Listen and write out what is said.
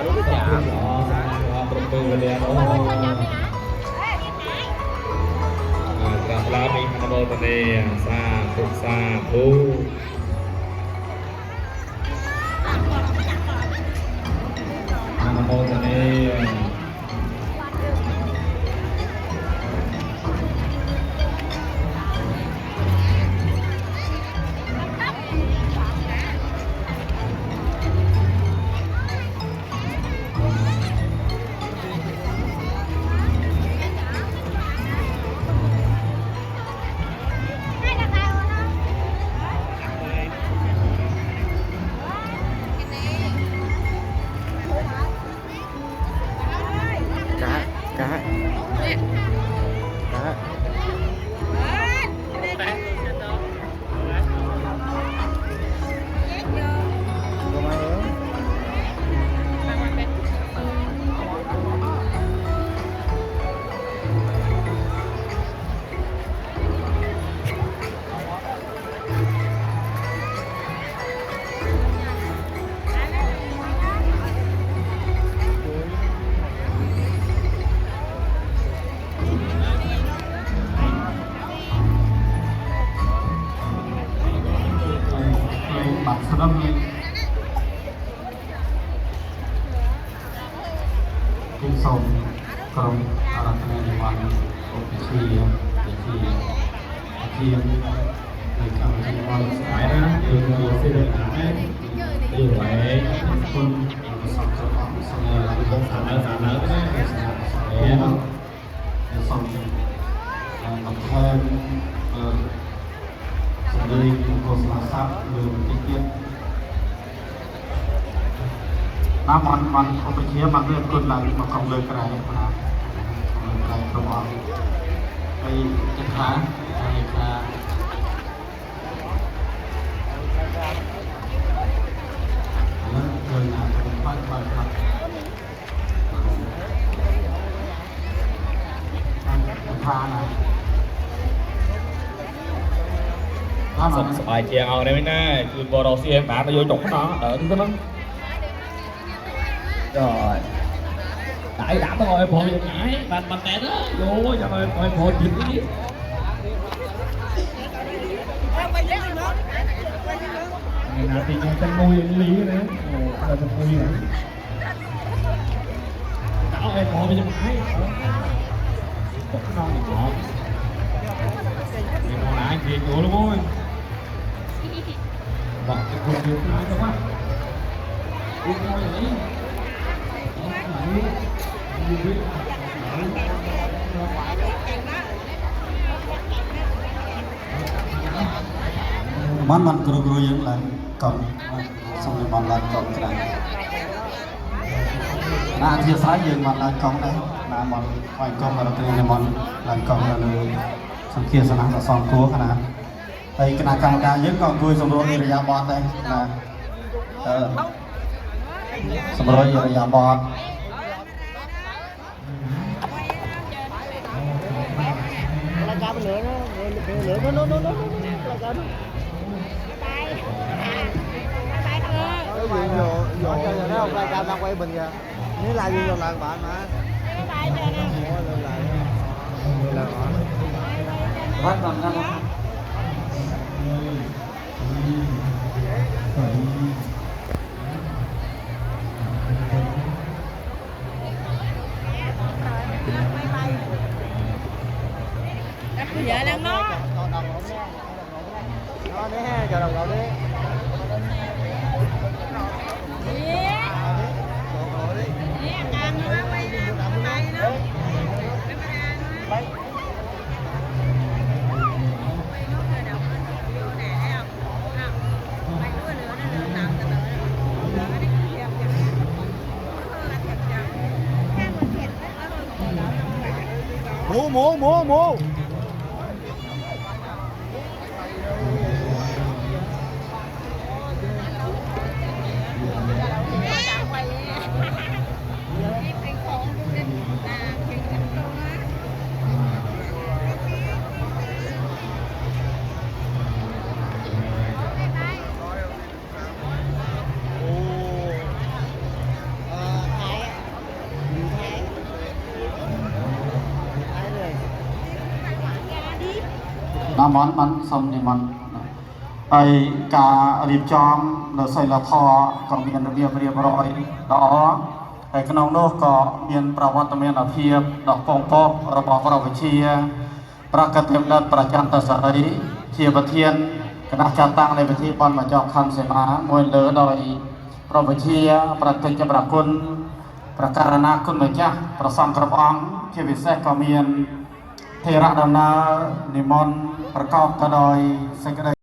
lúc cái chả đóประตูเลยนะกราบลามีฮันโมตเนซาทุกซาทูฮันโมตเนบัตรสำหรับที่ส่งกรมอารักษ์ในวันโอปิชีที่ในคำที่ว่าสายนะอยู่ในสิ่งต่างๆอยู่ไว้คนสอบสอบสอบต้องสารก็ได้แล้วส่งตอบแทนสำเร็จโฆษณาทรัพย์หรือติดเตียนน้ำมันเขาไปเชี่ยมันเรื่องคนหลังมาคงเลยกระไรนะกระไรกระบอกไปจัดหาอะไรกันแล้วเดินหน้าไปบ้านครับจัดหานะสบายเชียงเอาได้ไหมน่าคือบอลเซียบาไปโยนจกnó đỡ thứ lắm rồi đại đã tôi ngồi phò giật nhảy bàn tẹt đó vô cho ngồi phò chìm cái gì ngày nào thì nghe chân nuôi lý nữa rồi chân nuôi nữa đảo em phò giật nhảy cục non thì ngọt còn lại thì ngủ luôn ôi bọn cái cục nhiều cái đâu quá đi ngồi vậyมันกลัวยังไงก่อนสมัยมันไล่ก่อนกันน่าที่สายยังมันไล่ก่อนได้น่ามันไล่ก่อนมาแล้วก็มันไล่ก่อนเลยสังเกตสนามสองตัวขนาดไอ้คณะกรรมการยึดก่อนคุยสมรสอิริยาบถได้นะสมรสอิริยาบถรายการมันเหลือโน้รายการvô cho nó không rายการđang quay bình kìa nếu lại vô lần bạn mà bắt bằng năm giờ đang nó đấy ha chờ đồng đội đi mua น้ำมันสมนิมันไอ้การรีบจอมเราใส่ละทอก็มีกันเรียบร้อยดอกไอ้ขนมโลกก็มีประวัติมีอาเพียบดอกปองปอกระบอกเราไปเชียประกาศเต็มเลือดประจันตสรีเชียประเทียนคณะจัดตั้งในประเทศบอลมาจอกคำเสมามวยเลือโดยเราไปเชียประเทศจะประคุณประการนาคุณเหมือนจ้าประสังกระบองเชียวิเศษก็มีเทระดำนานิมนต์ประกอบกันโดยเสก